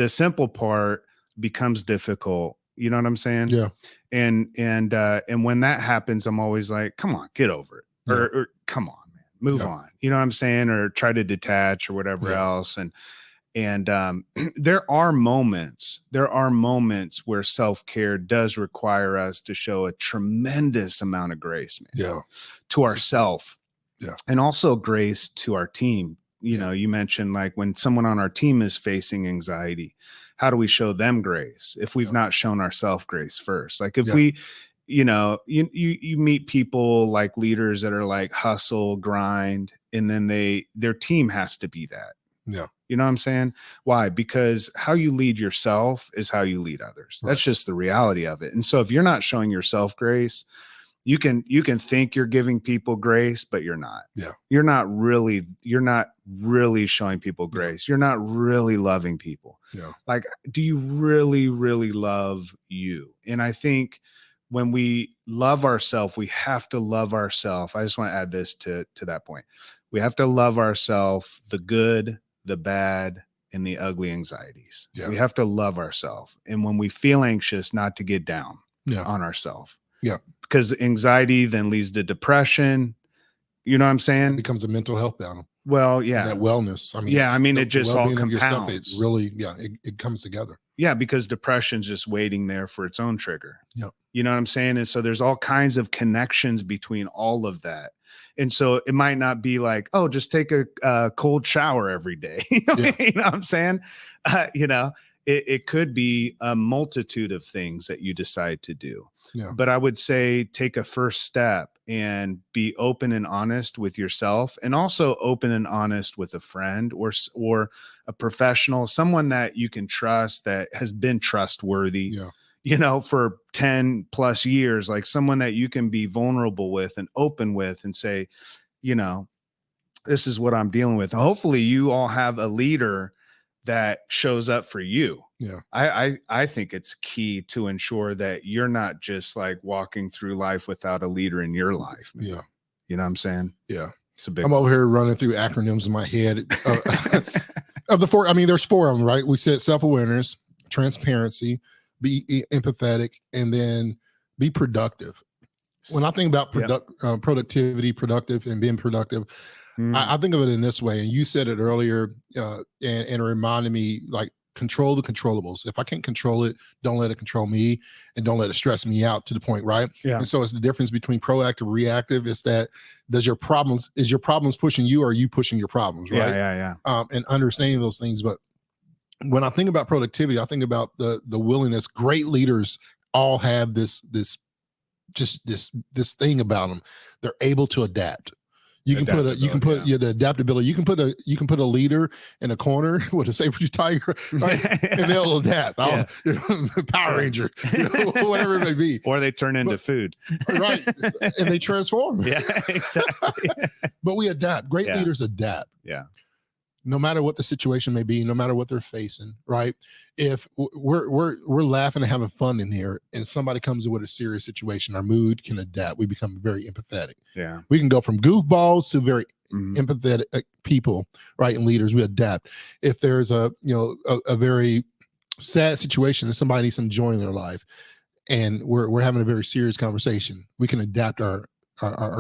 simple part becomes difficult. You know what I'm saying? Yeah. And when that happens, I'm always like, come on, get over it. Yeah. Or come on, man, move on. You know what I'm saying? Or try to detach or whatever else. And there are moments where self-care does require us to show a tremendous amount of grace, man. Yeah. To ourselves. Yeah. And also grace to our team. You know, you mentioned like when someone on our team is facing anxiety, how do we show them grace if we've not shown ourselves grace first? Like if we, you know, you meet people like leaders that are like hustle, grind, and then their team has to be that. Yeah. You know what I'm saying? Why? Because how you lead yourself is how you lead others. Right. That's just the reality of it. And so if you're not showing yourself grace, you can think you're giving people grace, but you're not. Yeah. You're not really showing people grace. You're not really loving people. Yeah. Like, do you really, really love you? And I think when we love ourselves, we have to love ourselves. I just want to add this to that point. We have to love ourselves, the good, the bad, and the ugly anxieties. Yeah. We have to love ourselves. And when we feel anxious, not to get down on ourselves. Yeah. Because anxiety then leads to depression. You know what I'm saying? It becomes a mental health battle. Well, yeah. And that wellness. I mean, it just all compounds. It really, it comes together. Yeah, because depression's just waiting there for its own trigger. Yeah. You know what I'm saying? And so there's all kinds of connections between all of that. And so it might not be like, oh, just take a cold shower every day. You know what I'm saying? It could be a multitude of things that you decide to do. Yeah. But I would say take a first step and be open and honest with yourself, and also open and honest with a friend or a professional, someone that you can trust, that has been trustworthy, for 10 plus years, like someone that you can be vulnerable with and open with and say, this is what I'm dealing with. Hopefully you all have a leader that shows up for you. Yeah. I think it's key to ensure that you're not just like walking through life without a leader in your life, man. Yeah. You know what I'm saying? Yeah. It's a big I'm over here running through acronyms in my head. Of the four, I mean, there's four of them, right? We said self-awareness, transparency, be empathetic, and then be productive. When I think about productivity, productive, and being productive, I think of it in this way. And you said it earlier, and it reminded me, like, control the controllables. If I can't control it, don't let it control me, and don't let it stress me out to the point, right? Yeah. And so it's the difference between proactive, reactive. Is that is your problems pushing you, or are you pushing your problems, right? Yeah. And understanding those things. But when I think about productivity, I think about the willingness. Great leaders all have this thing about them. They're able to adapt. You can put the adaptability. You can put a leader in a corner with a saber-tooth tiger, right? And they'll adapt. Power Ranger, whatever it may be. Or they turn into food, right? And they transform. Yeah, exactly. But we adapt. Great leaders adapt. Yeah. no matter what the situation may be, no matter what they're facing, right? If we're laughing and having fun in here, and somebody comes in with a serious situation, our mood can adapt. We become very empathetic. Yeah. We can go from goofballs to very empathetic people, right? And leaders, we adapt. If there's a very sad situation and somebody needs some joy in their life, and we're having a very serious conversation, we can adapt our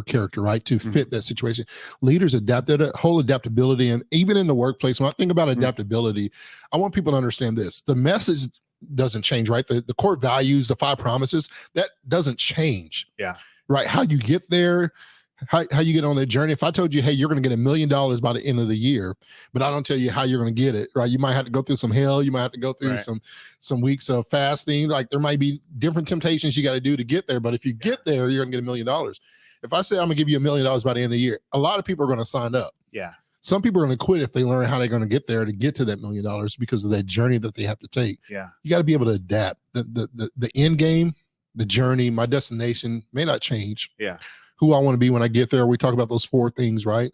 character, right, to fit that situation. Leaders adapt, that whole adaptability. And even in the workplace, when I think about adaptability, I want people to understand this. The message doesn't change, right? The core values, the 5 promises, that doesn't change. Yeah. Right. How you get there, how you get on that journey. If I told you, hey, you're going to get $1 million by the end of the year, but I don't tell you how you're going to get it, right? You might have to go through some hell. You might have to go through some weeks of fasting. Like, there might be different temptations you got to do to get there. But if you get there, you're going to get $1 million. If I say I'm gonna give you $1 million by the end of the year, a lot of people are going to sign up. Yeah. Some people are going to quit if they learn how they're going to get there to get to that $1 million because of that journey that they have to take. Yeah. You got to be able to adapt. The end game, the journey, my destination may not change. Yeah. Who I want to be when I get there. We talk about those 4 things, right?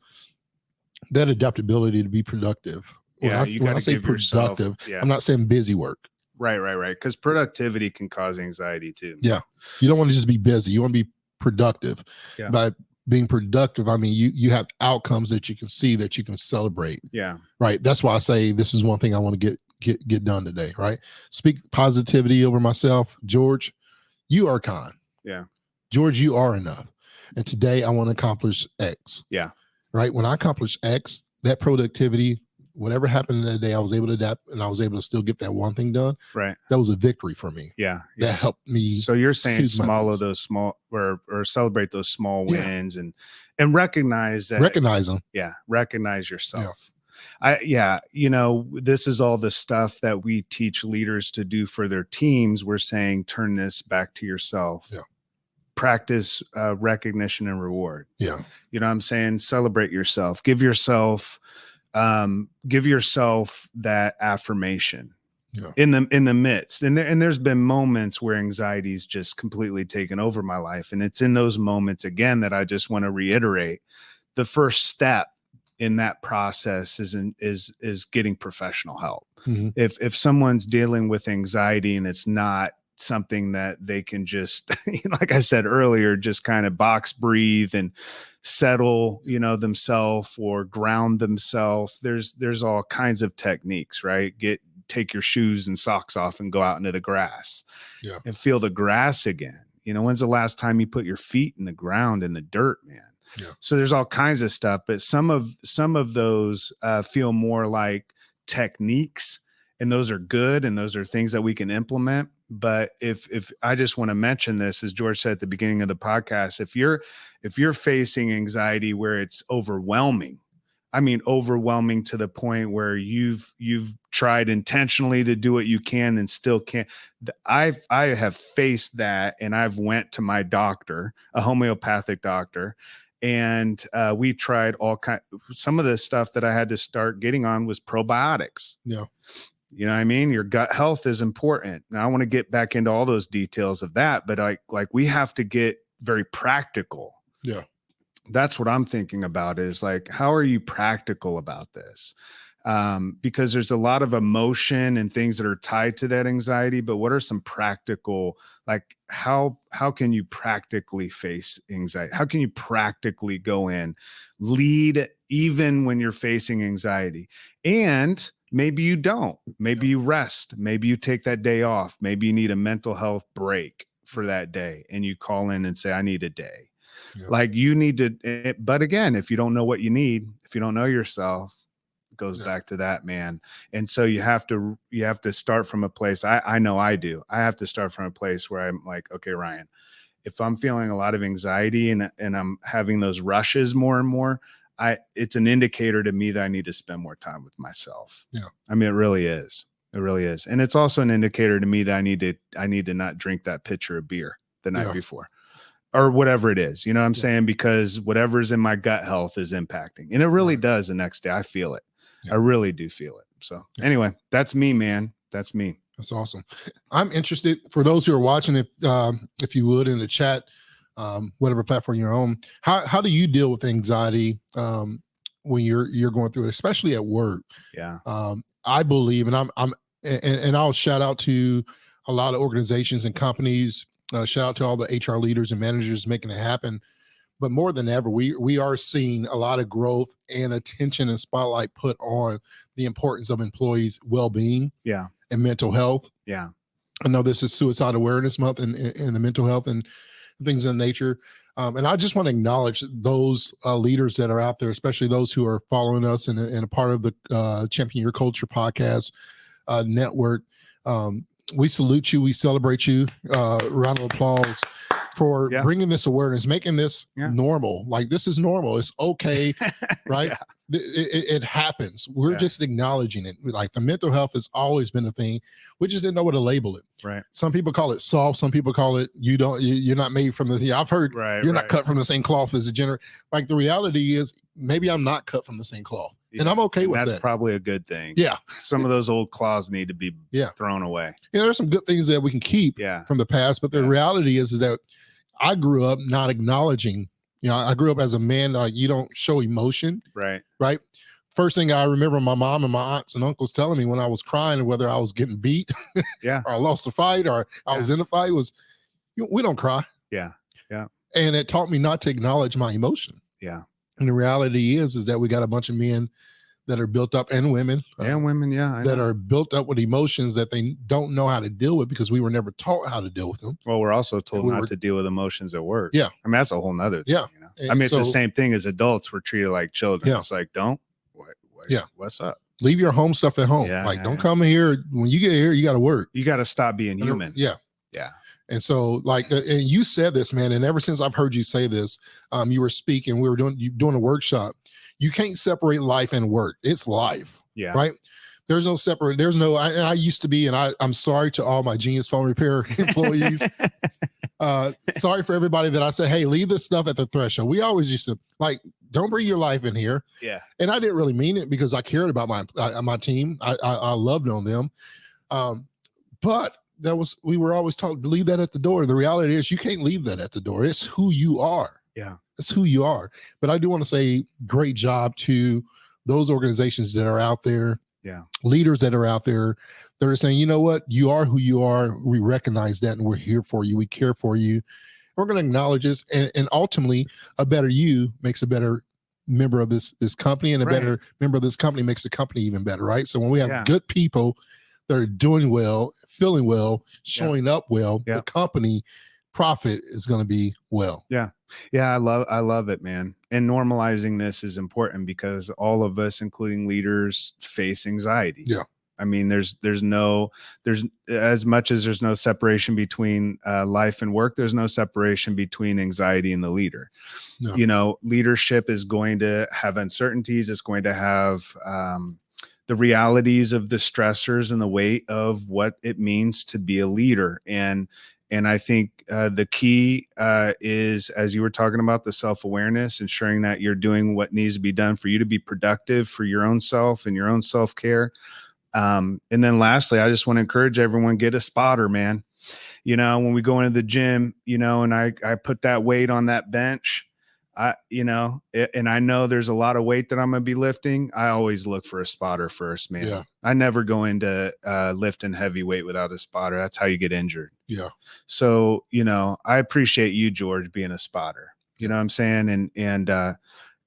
That adaptability to be productive. When I say productive, I'm not saying busy work. Right. Because productivity can cause anxiety too. Yeah. You don't want to just be busy. You want to be productive. Yeah. By being productive, I mean, you have outcomes that you can see, that you can celebrate. Yeah. Right. That's why I say this is one thing I want to get done today. Right. Speak positivity over myself. George, you are kind. Yeah. George, you are enough. And today I want to accomplish X. Yeah. Right. When I accomplish X, that productivity, whatever happened in that day, I was able to adapt and I was able to still get that one thing done. Right. That was a victory for me. Yeah. That helped me. So you're saying swallow those small or celebrate those small wins and recognize that. Recognize them. Yeah. Recognize yourself. This is all the stuff that we teach leaders to do for their teams. We're saying, turn this back to yourself. Yeah. Practice recognition and reward. Yeah. You know what I'm saying? Celebrate yourself. Give yourself that affirmation. Yeah. In the midst. And there's been moments where anxiety's just completely taken over my life. And it's in those moments again that I just want to reiterate. The first step in that process is getting professional help. Mm-hmm. If someone's dealing with anxiety and it's not something that they can just, like I said earlier, just kind of box breathe and settle, themselves or ground themselves. There's all kinds of techniques, right? Take your shoes and socks off and go out into the grass and feel the grass again. When's the last time you put your feet in the ground in the dirt, man? Yeah. So there's all kinds of stuff, but some of those feel more like techniques, and those are good. And those are things that we can implement. But if I just want to mention this, as George said at the beginning of the podcast, if you're facing anxiety where it's overwhelming, I mean, overwhelming to the point where you've tried intentionally to do what you can and still can't. I have faced that, and I've went to my doctor, a homeopathic doctor, and we tried some of the stuff that I had to start getting on was probiotics. Yeah. You know what I mean? Your gut health is important. Now I want to get back into all those details of that, but like we have to get very practical. Yeah. That's what I'm thinking about is like, how are you practical about this? Because there's a lot of emotion and things that are tied to that anxiety, but what are some practical, like how can you practically face anxiety? How can you practically go in, lead even when you're facing anxiety? And maybe you don't, maybe you rest, maybe you take that day off, maybe you need a mental health break for that day and you call in and say, I need a day. Yeah. Like you need to, but again, if you don't know what you need, if you don't know yourself, it goes back to that, man. And so you have to start from a place. I know I do. I have to start from a place where I'm like, okay, Ryan, if I'm feeling a lot of anxiety and I'm having those rushes more and more, it's an indicator to me that I need to spend more time with myself. Yeah. I mean, it really is. It really is. And it's also an indicator to me that I need to not drink that pitcher of beer the night before or whatever it is, you know what I'm saying? Because whatever's in my gut health is impacting, and it really does the next day. I feel it. I really do feel it. So anyway, that's me, man. That's me. That's awesome. I'm interested for those who are watching, if you would in the chat, whatever platform you're on, how do you deal with anxiety? when you're going through it, especially at work. Yeah. I believe, and I'll shout out to a lot of organizations and companies. Shout out to all the HR leaders and managers making it happen. But more than ever, we are seeing a lot of growth and attention and spotlight put on the importance of employees' well-being, Yeah. and mental health. Yeah. I know this is Suicide Awareness Month and the mental health and things of nature. And I just want to acknowledge those leaders that are out there, especially those who are following us and a part of the Champion Your Culture podcast network. We salute you. We celebrate you. Round of applause for bringing this awareness, making this normal. Like, this is normal. It's okay, right? Yeah. It happens. We're just acknowledging it. Like, the mental health has always been a thing. We just didn't know what to label it. Right. Some people call it soft. Some people call it you're not made from the. I've heard you're not cut from the same cloth as a general. Like, the reality is, maybe I'm not cut from the same cloth, and I'm okay with that. That's probably a good thing. Yeah. Some of those old claws need to be thrown away. There's some good things that we can keep from the past, but the reality is that I grew up not acknowledging. I grew up as a man. You don't show emotion. Right. First thing I remember my mom and my aunts and uncles telling me when I was crying, whether I was getting beat or I lost a fight or I was in a fight, was, we don't cry. Yeah. Yeah. And it taught me not to acknowledge my emotion. Yeah. And the reality is that we got a bunch of men that are built up, and women. That are built up with emotions that they don't know how to deal with because we were never taught how to deal with them. Well, we're also told not to deal with emotions at work. Yeah. I mean, that's a whole nother thing. Yeah. I mean, it's the same thing as adults. We're treated like children. Yeah. It's like, what's up? Leave your home stuff at home. Don't come here. When you get here, you got to work. You got to stop being human. Yeah. Yeah. And so, and you said this, man, and ever since I've heard you say this, you were speaking, we were doing a workshop. You can't separate life and work. It's life. Yeah. Right. There's no separate. There's no. I used to be, and I'm sorry to all my Genius Phone Repair employees. Sorry for everybody that I said, hey, leave this stuff at the threshold. We always used to don't bring your life in here. Yeah. And I didn't really mean it because I cared about my team. I loved on them. But we were always taught to leave that at the door. The reality is you can't leave that at the door. It's who you are. Yeah. It's who you are. But I do want to say great job to those organizations that are out there. Yeah. Leaders that are out there that are saying, you know what, you are who you are. We recognize that and we're here for you. We care for you. We're going to acknowledge this. And ultimately, a better you makes a better member of this company, and a better member of this company makes the company even better, right? So when we have good people that are doing well, feeling well, showing up well, the company profit is going to be well. Yeah. Yeah. I love it, man. And normalizing this is important because all of us, including leaders, face anxiety. Yeah. I mean, there's as much as there's no separation between life and work, there's no separation between anxiety and the leader. No. Leadership is going to have uncertainties. It's going to have the realities of the stressors and the weight of what it means to be a leader. And I think the key is, as you were talking about, the self-awareness, ensuring that you're doing what needs to be done for you to be productive for your own self and your own self-care. And then lastly, I just want to encourage everyone, get a spotter, man. When we go into the gym, and I put that weight on that bench, and I know there's a lot of weight that I'm going to be lifting. I always look for a spotter first, man. Yeah. I never go into lifting heavy weight without a spotter. That's how you get injured. Yeah. So, I appreciate you, George, being a spotter. You know what I'm saying? And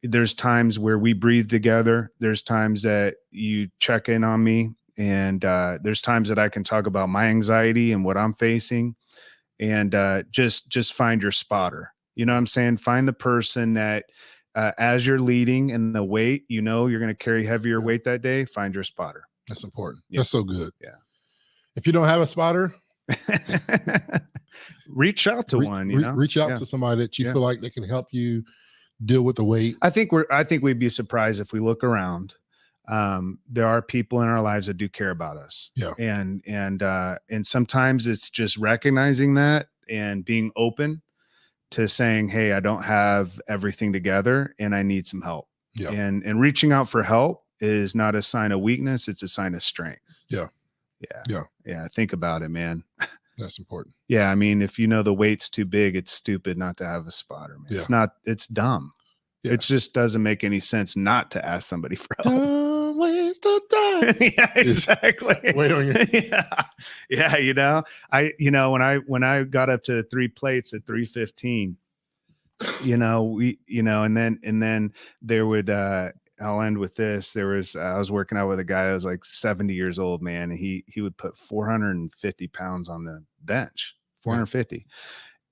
there's times where we breathe together. There's times that you check in on me, and there's times that I can talk about my anxiety and what I'm facing, and just find your spotter. You know what I'm saying? Find the person that as you're leading and the weight, you're going to carry heavier weight that day. Find your spotter. That's important. Yeah. That's so good. Yeah. If you don't have a spotter, reach out to one, reach out to somebody that you feel like they can help you deal with the weight. I think we'd be surprised if we look around. There are people in our lives that do care about us. Yeah. And sometimes it's just recognizing that and being open to saying, hey, I don't have everything together and I need some help. Yeah. And reaching out for help is not a sign of weakness. It's a sign of strength. Yeah. Yeah. Yeah. Yeah. Think about it, man. That's important. Yeah. I mean, if the weight's too big, it's stupid not to have a spotter, man. Yeah. It's dumb. Yeah. It just doesn't make any sense not to ask somebody for help. Don't waste the time. Yeah, exactly. Wait on you. Yeah. When I got up to 3 plates at 3:15, and then there would, I'll end with this. I was working out with a guy that was like 70 years old, man. And he would put 450 pounds on the bench, 450.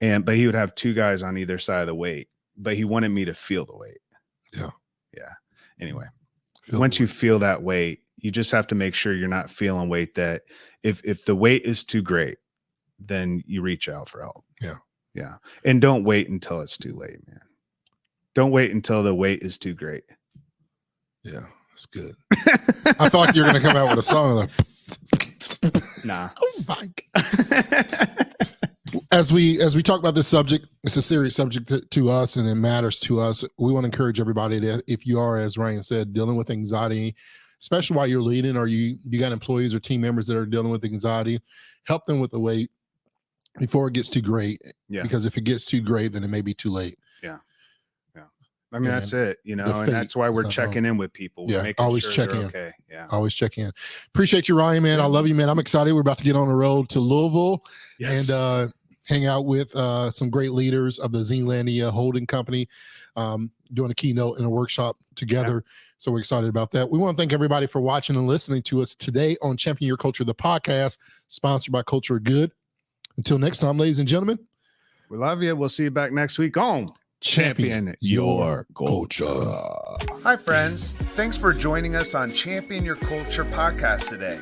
But he would have 2 guys on either side of the weight, but he wanted me to feel the weight. Yeah. Anyway, once you feel that weight, you just have to make sure you're not feeling weight that if the weight is too great, then you reach out for help. Yeah. And don't wait until it's too late, man. Don't wait until the weight is too great. Yeah, that's good. I thought you were going to come out with a song like, nah. Oh my God. As we talk about this subject, it's a serious subject to us, and it matters to us. We want to encourage everybody to, if you are, as Ryan said, dealing with anxiety, especially while you're leading, or you got employees or team members that are dealing with anxiety, help them with the weight before it gets too great. Yeah. Because if it gets too great, then it may be too late. Yeah. I mean, that's it, and that's why we're checking in with people. Yeah, making always sure check in. Okay. Yeah. Always check in. Appreciate you, Ryan, man. I love you, man. I'm excited. We're about to get on the road to Louisville and hang out with some great leaders of the Zealandia Holding Company, doing a keynote and a workshop together. Yeah. So we're excited about that. We want to thank everybody for watching and listening to us today on Champion Your Culture, the podcast, sponsored by Culture Good. Until next time, ladies and gentlemen. We love you. We'll see you back next week on Champion Your Culture. Hi, friends. Thanks for joining us on Champion Your Culture podcast today.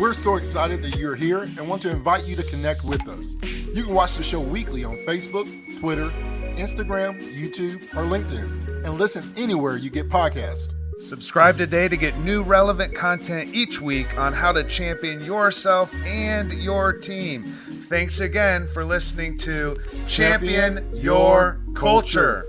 We're so excited that you're here and want to invite you to connect with us. You can watch the show weekly on Facebook, Twitter, Instagram, YouTube, or LinkedIn, and listen anywhere you get podcasts. Subscribe today to get new relevant content each week on how to champion yourself and your team. Thanks again for listening to Champion Your Culture.